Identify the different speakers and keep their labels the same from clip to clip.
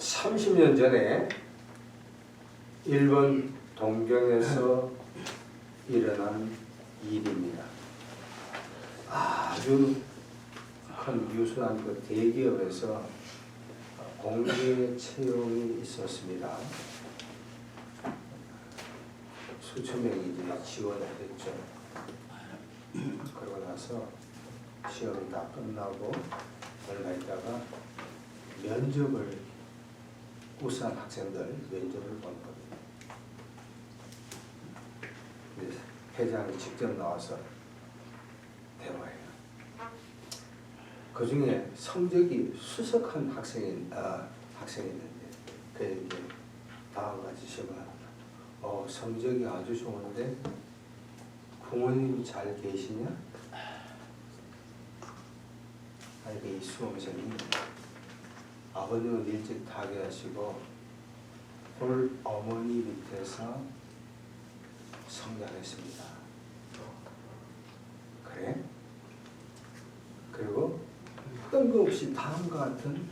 Speaker 1: 30년 전에 일본 동경에서 일어난 일입니다. 아주 큰 유수한 그 대기업에서 공개 채용이 있었습니다. 수천 명이 이제 지원을 했죠. 그러고 나서 시험이 다 끝나고 얼마 있다가 면접을 우수한 학생들 면접을 본 겁니다. 회장이 직접 나와서 대화해요. 그 중에 성적이 수석한 학생이 있는데 그 이제 다음 같이 시험을 성적이 아주 좋은데 부모님이 잘 계시냐? 아니, 이 수험생이 아버님은 일찍 타계하시고 홀 어머니 밑에서 성장했습니다. 그래? 그리고 뜬금없이 다음과 같은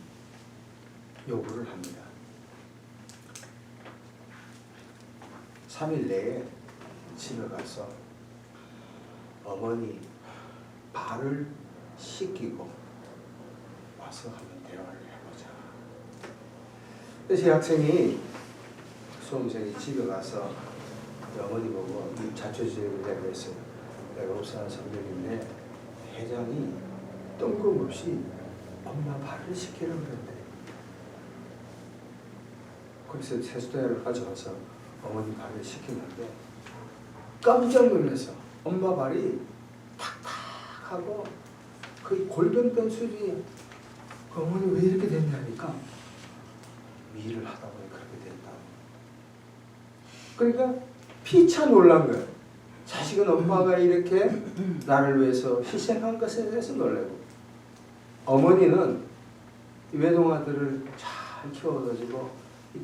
Speaker 1: 요구를 합니다. 3일 내에 집에 가서 어머니 발을 씻기고 와서 한번 대화를 해보자. 그래서 이 학생이 수험생이 집에 가서 어머니 보고 자초지종을 내면서 내가 우수한 성적인데 회장이 뜬금없이 엄마 발을 씻기라고 그랬대. 그래서 세수대를 가져가서 어머니 발을 씻기는데 깜짝 놀라서 엄마 발이 탁탁하고 거의 골병던 수준이 어머니 왜 이렇게 됐냐니까 일을 하다 보니 그렇게 됐다. 그러니까 피차 놀란 거예요. 자식은 엄마가 이렇게 나를 위해서 희생한 것에 대해서 놀라고 어머니는 외동아들을 잘 키워가지고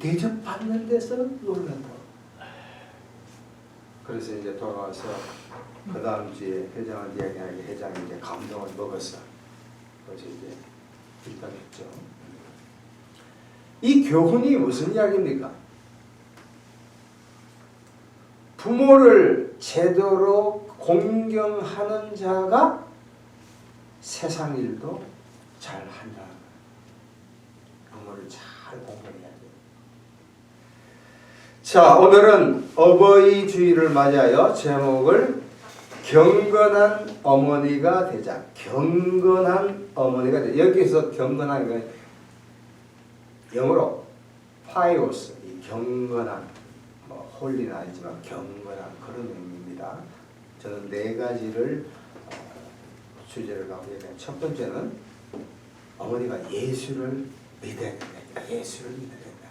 Speaker 1: 대접받는 데서 놀란다. 그래서 이제 돌아와서 그 다음 주에 회장한테 이야기하니 회장이 이제 감동을 먹었어. 그래서 이제 입당했죠. 이 교훈이 무슨 이야기입니까? 부모를 제대로 공경하는 자가 세상 일도 잘 한다. 부모를 잘 공경해야 돼요. 자, 오늘은 어버이 주일을 맞이하여 제목을 경건한 어머니가 되자. 경건한 어머니가 되자. 여기서 경건한 건 영어로 pious, 이 경건한, 홀리는 아니지만 경건한 그런 의미입니다. 저는 네 가지를 주제를 갖고 있는데 첫 번째는 어머니가 예수를 믿어야 된다. 예수를 믿어야 된다.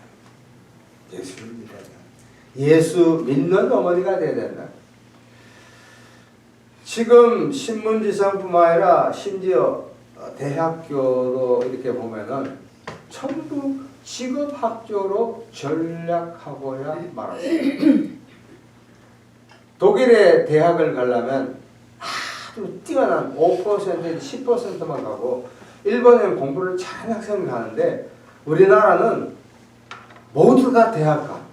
Speaker 1: 예수를 믿어야 된다. 예수 믿는 어머니가 되어야 된다. 지금 신문지상뿐만 아니라 심지어 대학교도 이렇게 보면은 전부 직업학교로 전략하고야 말았습니다. 독일의 대학을 가려면 아주 뛰어난 5%, 10%만 가고 일본에는 공부를 잘하는 학생이 가는데 우리나라는 모두 다 대학 가.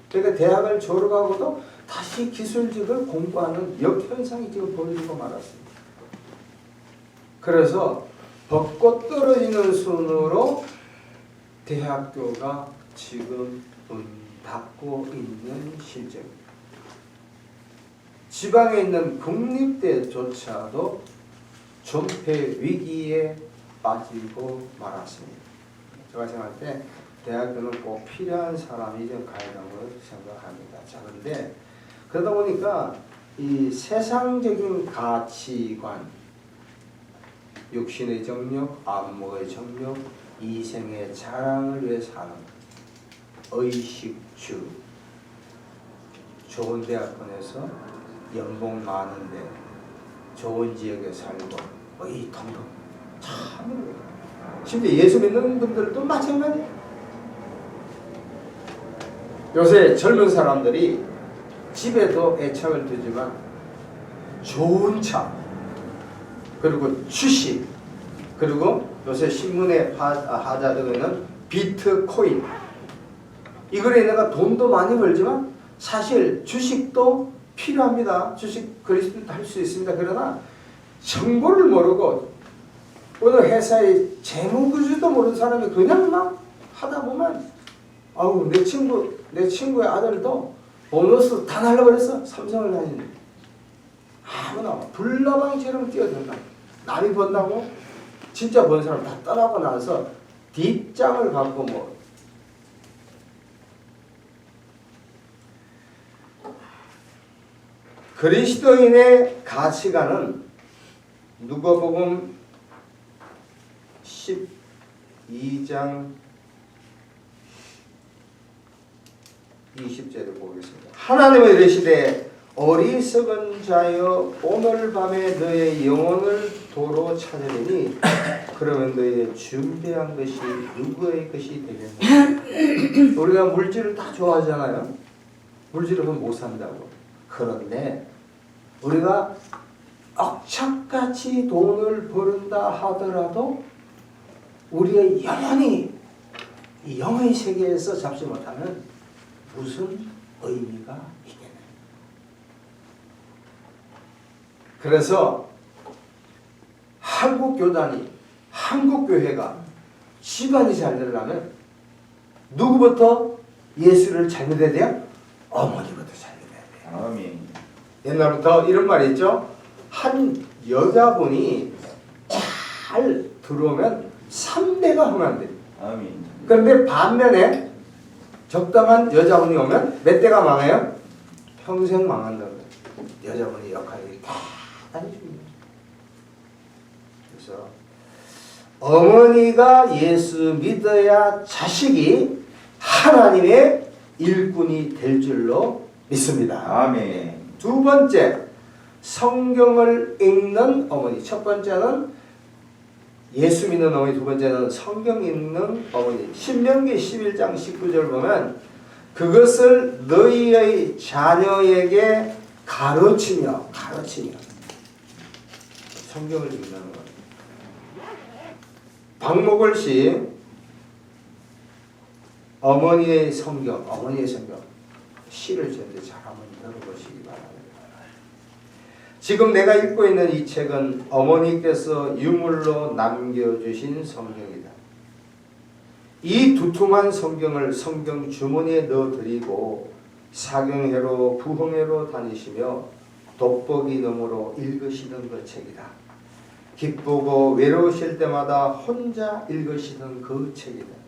Speaker 1: 그러니까 대학을 졸업하고도 다시 기술직을 공부하는 역현상이 지금 보여지고 말았습니다. 그래서 벚꽃 떨어지는 순으로 대학교가 지금 문 닫고 있는 실정입니다. 지방에 있는 국립대조차도 존폐 위기에 빠지고 말았습니다. 제가 생각할 때 대학교는 꼭 필요한 사람이 좀 가야 한다고 생각합니다. 자, 그런데 그러다 보니까 이 세상적인 가치관, 육신의 정욕, 안목의 정욕, 이생의 자랑을 위해 사는 의식주, 좋은 대학원에서 연봉 많은데 좋은 지역에 살고 이 등등 참 심지어 예수 믿는 분들도 마찬가지예요. 요새 젊은 사람들이 집에도 애착을 두지만 좋은 차, 그리고 주식, 그리고 요새 신문에 하자되는 비트코인. 이거에 내가 돈도 많이 벌지만 사실 주식도 필요합니다. 주식 그리스도 할 수 있습니다. 그러나 정보를 모르고 어느 회사의 재무구조도 모르는 사람이 그냥 막 하다 보면 아우 내 친구의 아들도 보너스 다 날려버렸어. 삼성을 다니는 아무나 불나방처럼 뛰어든다. 남이 번다고 진짜 번 사람 다 떠나고 나서 뒷장을 갖고 뭐 그리스도인의 가치관은 누가복음 12장 20절을 보겠습니다. 하나님은 이르시되 어리석은 자여 오늘 밤에 너의 영혼을 도로 찾으리니 그러면 너의 준비한 것이 누구의 것이 되겠느냐. 우리가 물질을 다 좋아하잖아요. 물질을 못 산다고. 그런데 우리가 억척같이 돈을 버는다 하더라도 우리의 영혼이 이 영의 세계에서 잡지 못하면 무슨 의미가 있겠나요? 그래서 한국교단이 한국교회가 집안이 잘 되려면 누구부터 예수를 잘 믿어야 돼요? 어머니부터 잘 믿어야 돼요.
Speaker 2: 아멘.
Speaker 1: 옛날부터 이런 말이 있죠. 한 여자분이 잘 들어오면 3대가 흥한대.
Speaker 2: 아멘.
Speaker 1: 그런데 반면에 적당한 여자분이 오면 몇 대가 망해요? 평생 망한다고. 여자분이 역할이 대단히 중요해요. 그래서 어머니가 예수 믿어야 자식이 하나님의 일꾼이 될 줄로 믿습니다.
Speaker 2: 아멘.
Speaker 1: 두 번째, 성경을 읽는 어머니. 첫 번째는 예수 믿는 어머니, 두 번째는 성경 읽는 어머니. 신명기 11장 19절 보면 그것을 너희의 자녀에게 가르치며 성경을 읽는 것. 박목월 씨 어머니의 성경 시를 전체 잘 한번 들어보시기 바랍니다. 지금 내가 읽고 있는 이 책은 어머니께서 유물로 남겨주신 성경이다. 이 두툼한 성경을 성경 주머니에 넣어드리고 사경회로 부흥회로 다니시며 돋보기 너머로 읽으시던 그 책이다. 기쁘고 외로우실 때마다 혼자 읽으시던 그 책이다.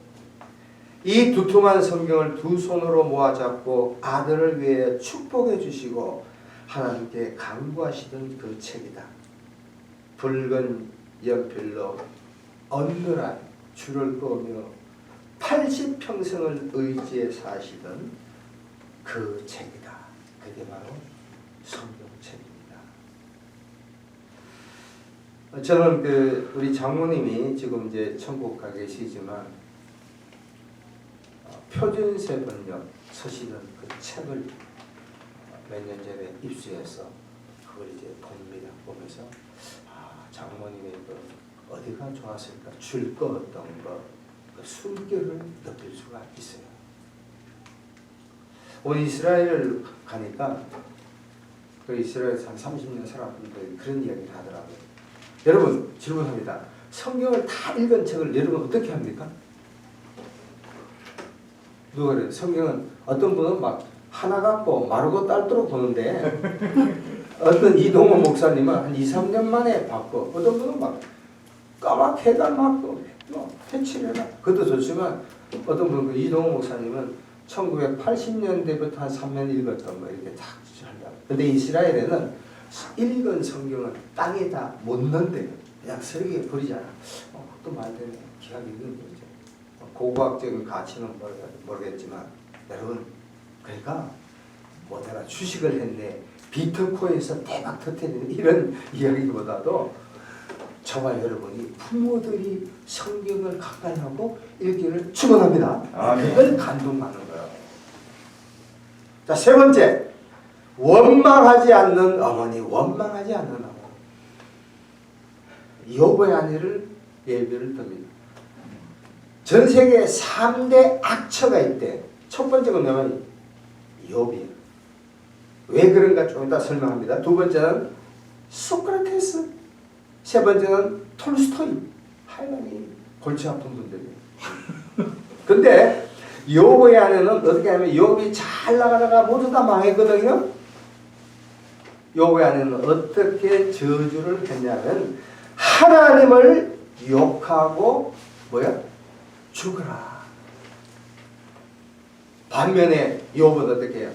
Speaker 1: 이 두툼한 성경을 두 손으로 모아 잡고 아들을 위해 축복해 주시고 하나님께 간구하시던 그 책이다. 붉은 연필로 언늘한 줄을 그으며 80평생을 의지해 사시던 그 책이다. 그게 바로 성경책입니다. 저는 우리 장모님이 지금 이제 천국 가 계시지만 표준세 번역 서시던 그 책을 몇 년 전에 입수해서 그걸 이제 봅니다. 보면서 장모님의 어디가 좋았을까? 줄 거 어떤 거, 그 숨결을 느낄 수가 있어요. 오늘 이스라엘을 가니까 그 이스라엘에서 한 30년 살아분들이 그런 이야기를 하더라고요. 여러분 질문합니다. 성경을 다 읽은 책을 여러분 어떻게 합니까? 누가 그래요? 성경은 어떤 분은 막 하나 갖고 마르고 딸도록 보는데 어떤 이동호 목사님은 한 2, 3년 만에 바꿔. 어떤 분은 막 까맣게가 막 패치를 해라. 그것도 좋지만 어떤 분은 그 이동호 목사님은 1980년대부터 한 3년 읽었던 거 이렇게 딱 주장한다. 근데 이스라엘에는 읽은 성경은 땅에다 못 넣는데요. 그냥 쓰레기에 버리잖아. 그것도 말되네. 기가 읽은 거죠. 고고학적인 가치는 모르겠지만 여러분 그러니까 뭐 내가 주식을 했네 비트코인에서 대박 터뜨리는 이런 이야기보다도 저와 여러분이 부모들이 성경을 가까이 하고 읽기를 축원합니다. 그걸 감동하는 거예요. 자, 세 번째, 원망하지 않는 어머니. 욥의 아내를 예배를 듭니다. 전 세계에 3대 악처가 있대. 첫 번째가 뭐냐면 욥이. 왜 그런가 좀 이따 설명합니다. 두 번째는 소크라테스. 세 번째는 톨스토이. 하여간이 골치 아픈 분들이에요. 근데 욥의 안에는 어떻게 하면 욥이 잘 나가다가 모두 다 망했거든요. 욥의 안에는 어떻게 저주를 했냐면 하나님을 욕하고 뭐야? 죽어라. 반면에 욥은 어떻게 해요?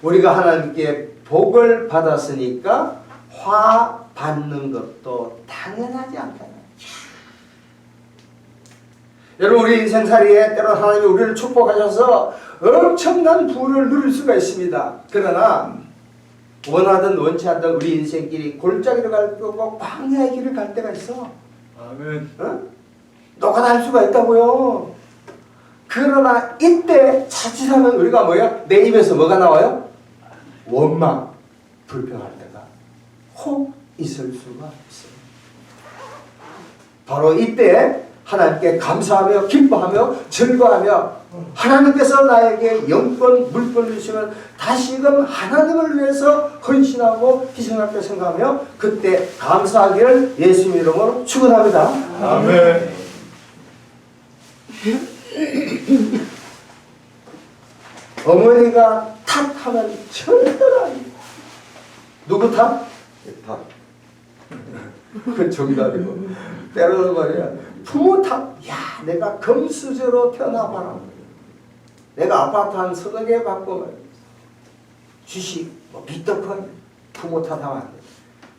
Speaker 1: 우리가 하나님께 복을 받았으니까 화 받는 것도 당연하지 않다. 여러분, 우리 인생살이에 때로 하나님이 우리를 축복하셔서 엄청난 부를 누릴 수가 있습니다. 그러나 원하든 원치 않든 우리 인생길이 골짜기로 갈 거고 광야의 길을 갈 때가 있어.
Speaker 2: 아멘.
Speaker 1: 노가다할 수가 있다고요. 그러나 이때 자칫하면 우리가 뭐야? 내 입에서 뭐가 나와요? 원망, 불평할 때가 혹 있을 수가 있어요. 바로 이때 하나님께 감사하며 기뻐하며 즐거워하며 하나님께서 나에게 영권, 물권을 주시면 다시금 하나님을 위해서 헌신하고 희생할 때 생각하며 그때 감사하기를 예수님 이름으로 축원합니다.
Speaker 2: 아멘.
Speaker 1: 어머니가 탓하면 절대로 아니에요. 누구 탓? 탓. 그 정답이고. 때로는 말이야. 부모 탓. 야, 내가 금수저로 태어나봐라. 내가 아파트 한 30개 받고 주식, 뭐 비트코인 부모 탓하면 안 돼.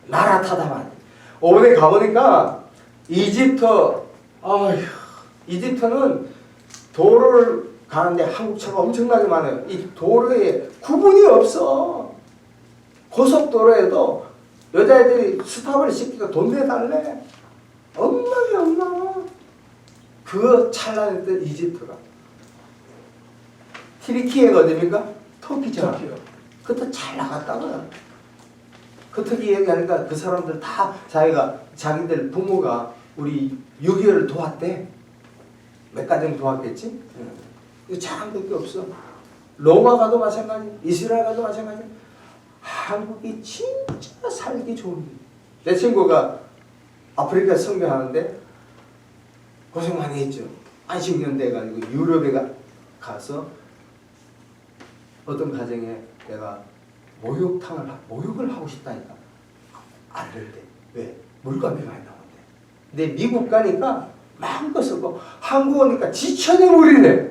Speaker 1: 나라 탓하면 안 돼. 오번에 가보니까 이집트는 도로를 가는데 한국차가 엄청나게 많아요. 이 도로에 구분이 없어. 고속도로에도 여자애들이 스탑을 시키고 돈 내달래. 엉망이 엉망. 그 찬란했던 이집트가. 티리키예가 어딥니까? 터키잖아. 그것도 잘 나갔다가 그 터키 얘기하니까 그 사람들 다 자기들 부모가 우리 6.25를 도왔대. 몇 가정 도왔겠지? 이거 잘한 것도 없어. 로마 가도 마찬가지, 이스라엘 가도 마찬가지. 한국이 진짜 살기 좋은. 내 친구가 아프리카 선교하는데 고생 많이 했죠. 안식년대 해가지고 유럽에 가서 어떤 가정에 내가 목욕을 하고 싶다니까 안 될 때. 왜? 물감이 많이 나온대. 근데 미국 가니까 마음껏 쓰고 한국 오니까 지천의 물이래.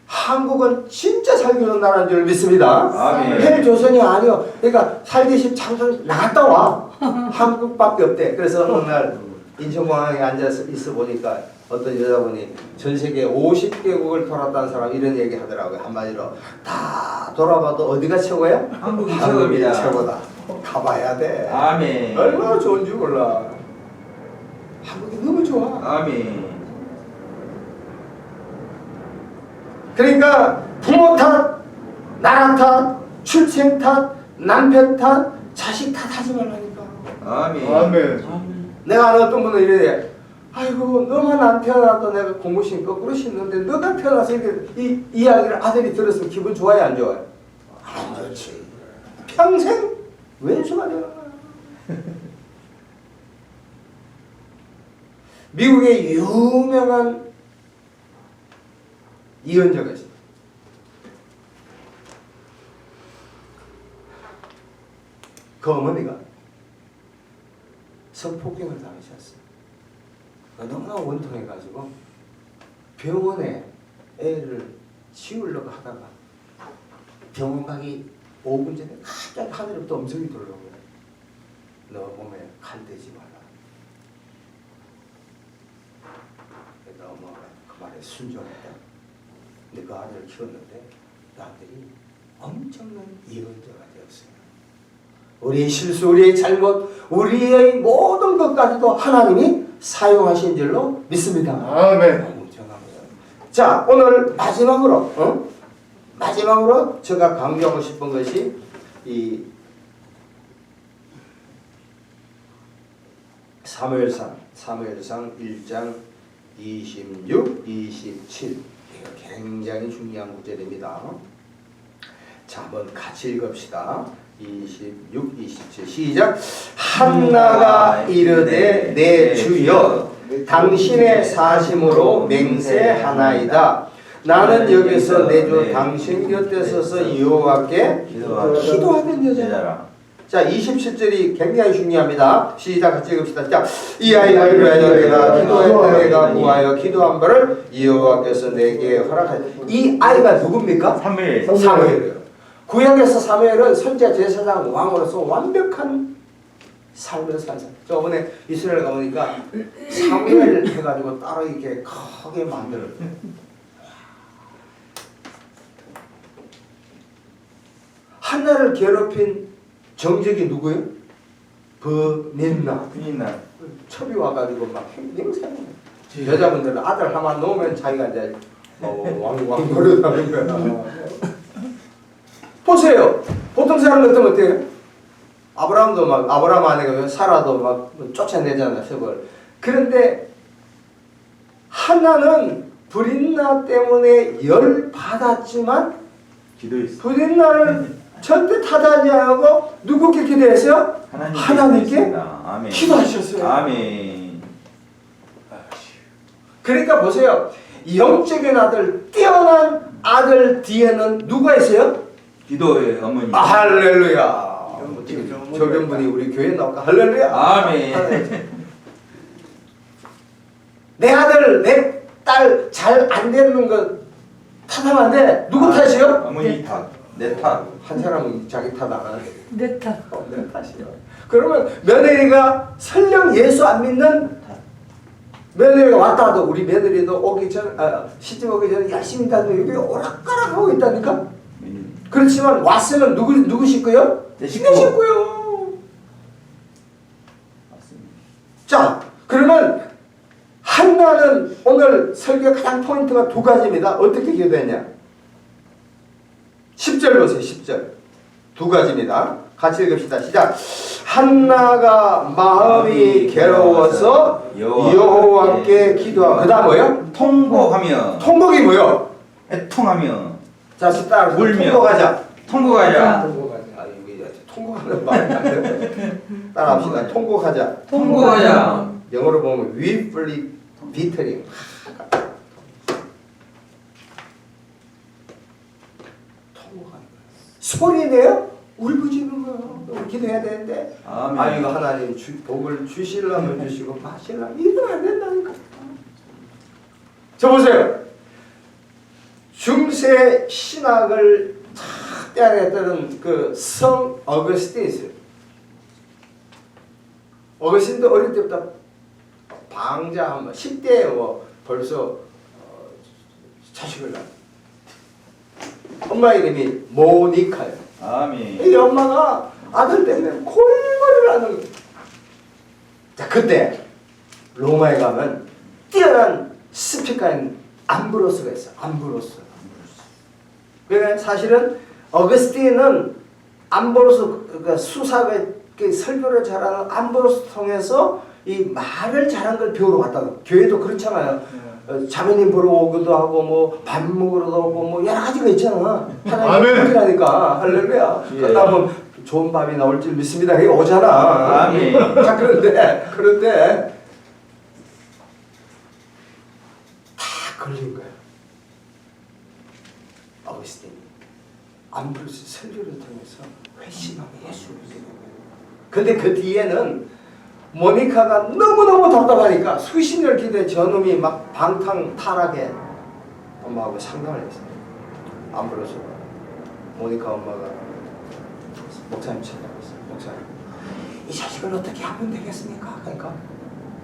Speaker 1: 한국은 진짜 살기 좋은 나라인 줄 믿습니다.
Speaker 2: 아멘.
Speaker 1: 헬조선이 아니요. 그러니까 살기 쉽 장소를 나갔다 와. 한국밖에 없대. 그래서 어느 날 인천공항에 앉아서 있어 보니까 어떤 여자분이 전 세계 50개국을 돌았다는 사람 이런 얘기 하더라고요. 한마디로 다 돌아봐도 어디가 최고야?
Speaker 2: 한국이
Speaker 1: 최고다. 가봐야 돼.
Speaker 2: 아멘.
Speaker 1: 얼마나 좋은지 몰라. 한국이 너무 좋아.
Speaker 2: 아멘.
Speaker 1: 그러니까 부모 탓, 나라 탓, 출생 탓, 남편 탓, 자식 탓하지 말라니까.
Speaker 2: 아멘. 아멘.
Speaker 1: 내가 아는 어떤 분은 이래. 아이고 너만 안 태어나도 내가 고무신 거꾸로 신는데 너가 태어나서 이렇게 이 이야기를 아들이 들었으면 기분 좋아요 안 좋아요? 안 좋지. 평생 왼수가 되는 거야. 미국의 유명한 이은저가 있어요. 그 어머니가 성폭행을 당하셨어요. 너무나 원통해가지고 병원에 애를 치우려고 하다가 병원 가기 5분 전에 갑자기 하늘부터 음성이 들어오고요. 너 몸에 칼 대지 마라. 그러니까 엄마가 그 말에 순종했다. 근데 그 아들을 키웠는데 그 아들이 엄청난 예언자가 되었어요. 우리의 실수, 우리의 잘못, 우리의 모든 것까지도 하나님이 사용하신 줄로 믿습니다.
Speaker 2: 아멘.
Speaker 1: 엄청납니다. 자, 오늘 마지막으로 제가 강조하고 싶은 것이 이 사무엘상 1장 26, 27. 이거 굉장히 중요한 구절입니다. 자, 한번 같이 읽읍시다. 26, 27 시작. 한나가 이르되 내 주여 당신의 사심으로 맹세하나이다. 나는 여기서 내 주 당신 곁에 서서 여호와께 기도하던 여자라. 자, 27절이 굉장히 중요합니다. 시작 같이 읽읍시다. 자, 이 아이가 이르되 내가 기도했던 내가 구하여 기도한 바를 여호와께서 내게 허락하셨다. 이 아이가 누굽니까? 사무엘이에요. 구약에서 사무엘은 선지자 제사장 왕으로서 완벽한 삶을 산 사람. 저번에 이스라엘 가보니까 사무엘 해가지고 따로 이렇게 크게 만들었어요. 한나를 괴롭힌 정적이 누구예요? 버닌나. 첩이 와가지고 막 행생해. 여자분들은 아들 하나 놓으면 자기가 이제 왕 노릇하는 거야. 보세요. 보통 사람 같으면 어때요? 아브라함도 막 아브라함 아내가 사라도 막 쫓아내잖아요, 섭을. 그런데 한나는 브린나 때문에 열 받았지만 브린나를 절대 타다하지 않고 누구께 기도했어요? 하나님께 기도하셨어요.
Speaker 2: 아멘.
Speaker 1: 그러니까 보세요. 영적인 아들, 뛰어난 아들 뒤에는 누가 있어요?
Speaker 2: 기도의 어머니.
Speaker 1: 할렐루야. 저런 분이 우리 교회에 나올까? 할렐루야.
Speaker 2: 아멘.
Speaker 1: 내 아들, 내 딸 잘 안 되는 거 탓하면 안 돼. 누구 탓이요?
Speaker 2: 어머니 탓. 내 탓.
Speaker 1: 한 사람은 자기 탓 안 하네.
Speaker 3: 내 탓.
Speaker 1: 내 탓이요. 그러면 며느리가 설령 예수 안 믿는 며느리가 왔다 하도 우리 며느리도 오기 전, 시집 오기 전에 열심히 다니고 여기 오락가락하고 있다니까? 그렇지만 왔으면 누구 식구요?
Speaker 2: 내
Speaker 1: 식구. 내 식구요.
Speaker 2: 맞습니다.
Speaker 1: 자, 그러면 한나는 오늘 설교 가장 포인트가 두 가지입니다. 어떻게 기도했냐? 10절 보세요. 10절. 두 가지입니다. 같이 읽읍시다. 시작. 한나가 마음이 괴로워서 여호와께 기도하고 그 다음 뭐요?
Speaker 2: 통곡하며.
Speaker 1: 통곡이 뭐요?
Speaker 2: 애통하며.
Speaker 1: 자, 따라
Speaker 2: 울며.
Speaker 1: 통곡하자.
Speaker 2: 통곡하자.
Speaker 1: 통곡하는 말이 안 돼. 따라합시다. 통곡하자.
Speaker 2: 통곡하자.
Speaker 1: 영어로 보면 weeply bittering. 통곡하는 거야. 소리 내요? 울부짖는 거예요. 기도해야 되는데.
Speaker 2: 아멘.
Speaker 1: 아, 이거 하나님 복을 주시려면 주시고 마시려면 이러면 안 된다니까. 저 보세요. 중세 신학을 탁 떼어냈다는 그 성 어거스틴이 있어요. 어거스틴도 어릴 때부터 방자 10대에 뭐 벌써 자식을 낳았어요. 엄마 이름이 모니카예요.
Speaker 2: 아멘.
Speaker 1: 이 엄마가 아들 때문에 골머리를 하는 거예요. 자, 그때 로마에 가면 뛰어난 스피커인 암브로스가 있어요. 암브로스. 그러니까 사실은 어거스틴은 암브로스 그러니까 수사가 설교를 잘하는 암브로스 통해서 이 말을 잘한 걸 배우러 갔다고. 교회도 그렇잖아요. 자매님 보러 오기도 하고 뭐 밥 먹으러도 오고 뭐 여러 가지가 있잖아. 하나님 그러니까 할렐루야.
Speaker 2: 예.
Speaker 1: 끝나면 좋은 밥이 나올 줄 믿습니다. 이게 오잖아.
Speaker 2: 아멘.
Speaker 1: 자, 그런데 다 걸린 거야. 어거스틴이 암브로스 설교를 통해서 회심하고 예수를 믿는 거야. 근데 그 뒤에는 모니카가 너무너무 답답하니까 수십 년 기도해 저놈이 막 방탕 타락해 엄마하고 상담을 했어요. 암브로스가 모니카 엄마가 목사님 찾아갔어요. 목사님 이 자식을 어떻게 하면 되겠습니까? 그러니까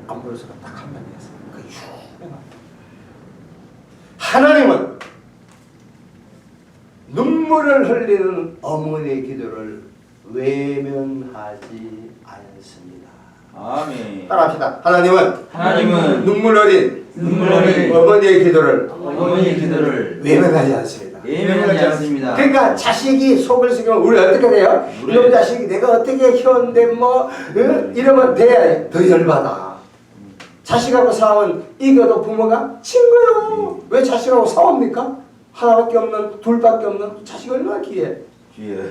Speaker 1: 암브로스가 딱 한마디 했어요. 그 유명한 하나님은 눈물을 흘리는 어머니의 기도를 외면하지 않습니다.
Speaker 2: 아멘.
Speaker 1: 따라합시다. 하나님은 눈물 어린 어머니의 기도를 외면하지 않습니다.
Speaker 2: 외면하지 않습니다.
Speaker 1: 그러니까 자식이 속을 썩이면 우리 어떻게 돼요? 이놈 자식이 내가 어떻게 키웠는데 뭐 이러면 돼. 더 열받아. 자식하고 싸우면 이겨도 부모가 진 거요. 왜 자식하고 싸웁니까? 하나밖에 없는, 둘밖에 없는 자식이 얼마나 귀해.
Speaker 2: 주여.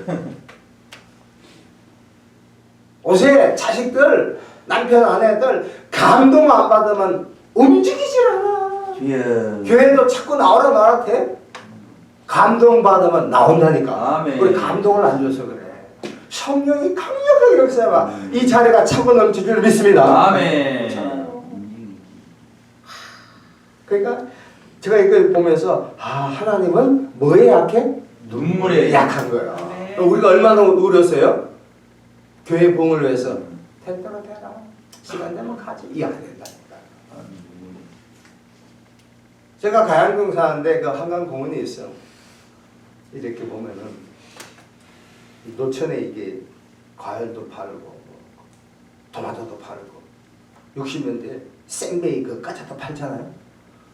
Speaker 1: 요새 자식들, 남편, 아내들 감동 안 받으면 움직이질 않아.
Speaker 2: 주여.
Speaker 1: 교회도 자꾸 나오라 해. 감동 받으면 나온다니까.
Speaker 2: 아멘.
Speaker 1: 우리 감동을 안 줘서 그래. 성령이 강력하게 역사해봐. 이 자리가 차고 넘칠 줄 믿습니다.
Speaker 2: 아멘.
Speaker 1: 그러니까 제가 이걸 보면서 하나님은 뭐에 약해?
Speaker 2: 눈물에
Speaker 1: 약한 거예요.
Speaker 3: 네.
Speaker 1: 우리가 얼마나 우렸어요? 교회 봉을 위해서 될 대로 되라. 시간 되면 가지. 이해 안 된다니까. 제가 가양동 사는데 그 한강공원이 있어. 이렇게 보면은 노천에 이게 과일도 팔고 토마토도 팔고 60년대 생베이 그 과자도 팔잖아요.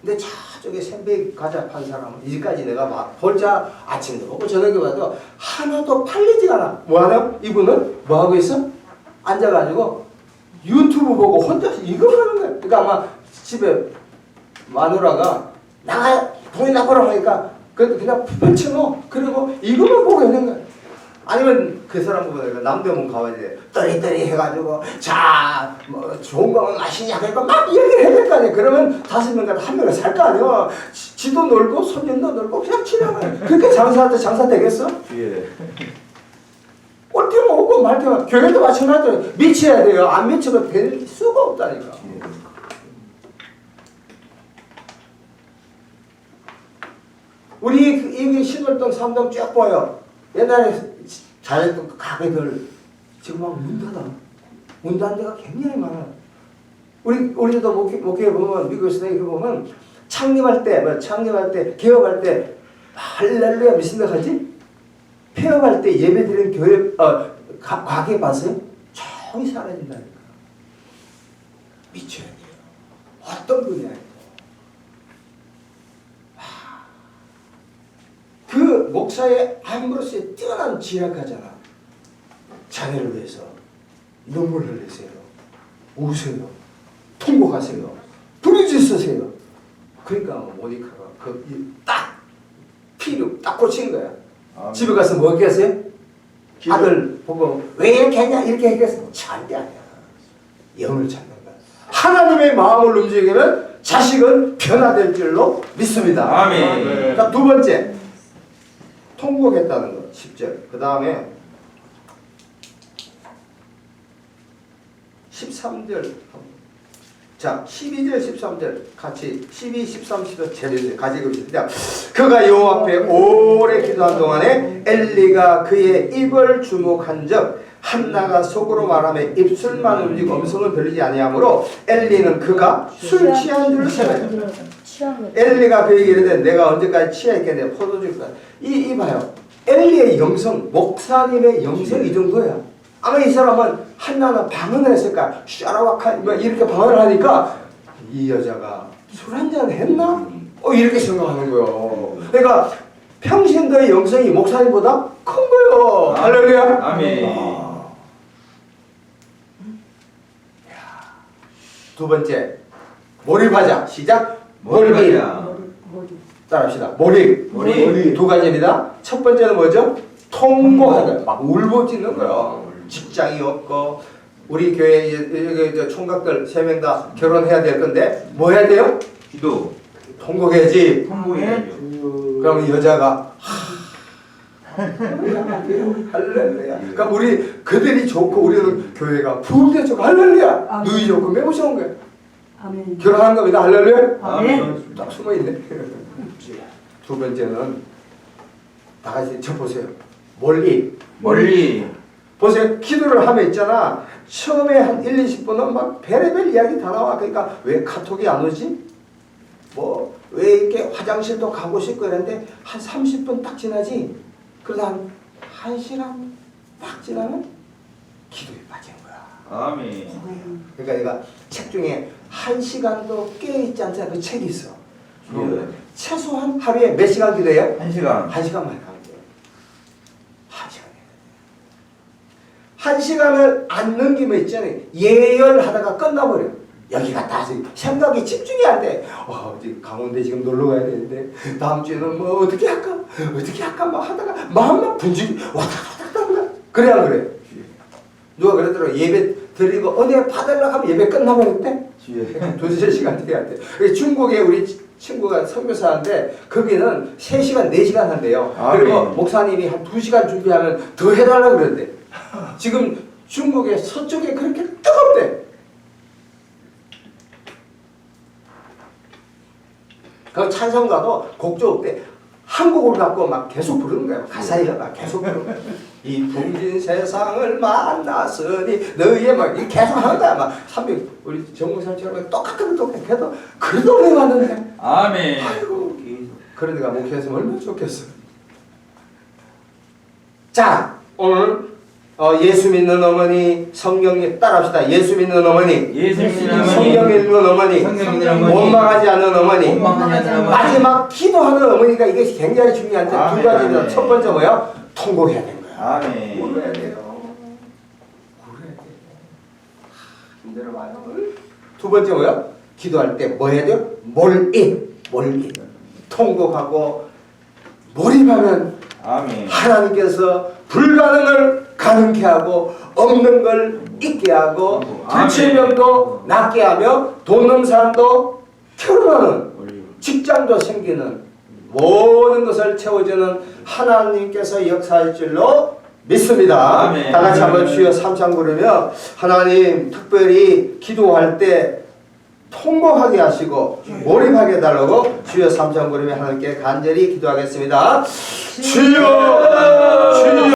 Speaker 1: 근데 저쪽에 생베이 과자 판 사람은 이제까지 내가 볼자 아침도 먹고 저녁에 봐도 하나도 팔리지가 않아. 뭐하냐? 이분은 뭐하고 있어? 앉아가지고 유튜브 보고 혼자서 이거 하는 거야. 그러니까 아마 집에 마누라가 나가 돈이 나보라 하니까 그냥 펼쳐놓어. 그리고 이거만 보고 있는 거야. 아니면 그 사람 보면 남대문 가봐야 돼. 떠리떠리 해가지고 자 뭐 좋은 거면 맛있냐 그러니까 막 얘기를 해야 될 거 아니야. 그러면 5명과 1명을 살 거 아니야. 지도 놀고 손님도 놀고 그냥 치려면 그렇게 장사할 때 장사 되겠어?
Speaker 2: 주여.
Speaker 1: 올 때면 오고 말 때면 교회도 마찬가지로 미쳐야 돼요. 안 미쳐도 될 수가 없다니까. 우리 여기 신월동 삼동 쭉 보여. 옛날에 잘했던 그 가게들 지금 막 문 닫아. 문 닫은 데가 굉장히 많아. 우리도 목회에 보면 미국에서 이렇게 보면 창립할 때 개업할 때 할렐루야 믿습니다 하지. 폐업할 때 예배드리는 교회 가게 봤어요? 조용히 사라진다니까. 미쳐야 돼요. 어떤 분야에도. 그 목사의 암브로스의 뛰어난 지략하잖아. 자녀를 위해서 눈물 흘리세요. 우세요. 통곡하세요. 부르짖으세요. 그러니까 모니카가 딱 피를 딱 꽂힌 거야. 집에 가서 뭐 했겠어요? 아들 보고 왜 이렇게 했냐 이렇게 했겠어? 절대 아니야. 영을 찾는 거야. 하나님의 마음을 움직이면 자식은 변화될 줄로 믿습니다.
Speaker 2: 아멘.
Speaker 1: 자, 두 번째 통곡했다는 것 10절. 그 다음에 13절. 자, 12절, 13절 같이 12, 13, 14 제일 가지고 있습니다. 그가 여호와 앞에 오래 기도한 동안에 엘리가 그의 입을 주목한 적 한나가 속으로 말하며 입술만 움직이고 음성을 들리지 아니하므로 엘리는 그가 술 취한 줄을 생각했다. 엘리가 그에게 이르되 내가 언제까지 취했겠냐 포도주 까 이 봐요. 엘리의 영성, 목사님의 영성이 이 정도야. 아마 이 사람은 한나는 방언을 했을까? 샤라와카 이렇게 방언을 하니까 이 여자가 술 한잔 했나? 이렇게 생각하는 거예요. 그러니까 평신도의 영성이 목사님보다 큰 거예요. 할렐루야.
Speaker 2: 아멘.
Speaker 1: 두 번째 몰입하자. 시작.
Speaker 2: 몰입하자.
Speaker 1: 따라합시다. 몰입. 두 가지입니다. 첫 번째는 뭐죠? 통곡하는. 막 울부짖는 거예요. 직장이 없고 우리 교회 여기 총각들 3명 다 결혼해야 될 건데 뭐 해야 돼요?
Speaker 2: 기도.
Speaker 1: 통곡해야지.
Speaker 2: 통곡해야죠.
Speaker 1: 그럼 여자가 할렐루야. 그러니까 우리 그들이 좋고 우리는 교회가 부흥대 좋고 할렐루야. 누이 좋고 매우 좋은 거야.
Speaker 3: 아멘.
Speaker 1: 결혼한 겁니다. 할렐루야.
Speaker 2: 아멘.
Speaker 1: 딱 숨어 있네. 두 번째는 다 같이 쳐보세요. 멀리. 보세요. 기도를 하면 있잖아. 처음에 한 1, 20분은 막 별의별 이야기 다 나와. 그러니까 왜 카톡이 안 오지? 뭐 왜 이렇게 화장실도 가고 싶고 이랬는데 한 30분 딱 지나지. 그러다 한 1시간 딱 지나면 기도에 빠진 거야.
Speaker 2: 아멘.
Speaker 1: 그러니까 내가 책 중에 1시간도 깨어있지 않잖아. 그 책이 있어.
Speaker 2: 예.
Speaker 1: 최소한 하루에 몇 시간 기도해요?
Speaker 2: 1시간.
Speaker 1: 1시간만 하는 거예요. 1시간. 1시간을 안 넘기면 있잖아요. 예열하다가 끝나버려. 여기 갔다 와서 생각이 집중이 안 돼. 지금 강원도 지금 놀러 가야 되는데 다음 주에는 뭐 어떻게 할까 막 하다가 마음만 분주히 왔다 갔다 왔다. 그래 안 그래? 누가 그러더라고. 예배 드리고 은혜 받으려고 하면 예배 끝나버렸대.
Speaker 2: 주여.
Speaker 1: 두세 시간 돼야 돼. 중국에 우리 친구가 선교사인데 거기는 3시간 4시간 한대요. 그리고 목사님이 한 2시간 준비하면 더 해달라고 그러는데 지금 중국의 서쪽에 그렇게 뜨겁대. 그 찬송가도 곡조 없대. 한 곡을 갖고 막 계속 부르는 거예요. 가사에 막 계속 부르는 거예요. 이 풍진 세상을 만났으니 너희의 막 계속 하는 거야. 막 300 우리 정무사님처럼 똑같은 거 똑같아도 그래도 오래 왔는데.
Speaker 2: 아멘.
Speaker 1: 아이고 그런 데가 목회했으면 얼마나 좋겠어. 자 오늘 예수 믿는 어머니 성경 따라합시다. 예수 믿는 어머니,
Speaker 2: 예수 믿는 어머니,
Speaker 1: 성경 읽는 어머니,
Speaker 2: 성경 읽는 어머니,
Speaker 1: 원망하지 않는 어머니,
Speaker 2: 원망하지 않는 어머니.
Speaker 1: 마지막 기도하는 어머니가 이게 굉장히 중요한데 두 가지입니다. 첫 번째 뭐야? 통곡해야 되는 거야.
Speaker 2: 아멘.
Speaker 1: 울어야 돼요. 울어야 돼요. 힘들어봐요. 두 번째 뭐야? 기도할 때 뭐 해야 돼요? 몰입. 통곡하고 몰입하면
Speaker 2: 아멘.
Speaker 1: 하나님께서 불가능을 가능케 하고 없는 걸 있게 하고 불치병도 낫게 하며 돈 없는 사람도 결혼하는 직장도 생기는 모든 것을 채워주는 하나님께서 역사할 줄로 믿습니다.
Speaker 2: 아멘.
Speaker 1: 다 같이 한번 주여 삼창 부르며 하나님 특별히 기도할 때 통곡하게 하시고 몰입하게 해달라고 주여 삼창 부르며 하나님께 간절히 기도하겠습니다. 주여